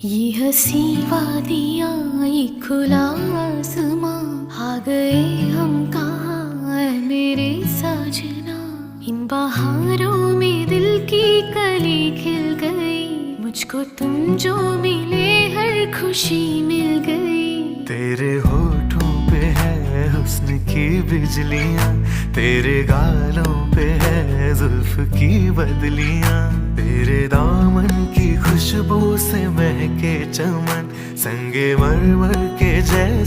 ये हंसी वादियाँ, ये खुला आसमां, आ गए हम कहाँ ऐ मेरे साजना। इन बहारों में दिल की कली खिल गई, मुझको तुम जो मिले हर खुशी मिल गई। तेरे होठों पे है हुस्न की बिजलियां, तेरे गालों पे है जुल्फ की बदलियां, तेरे दामन की खुशबू से महके चमन, संगे मरमर के जैसा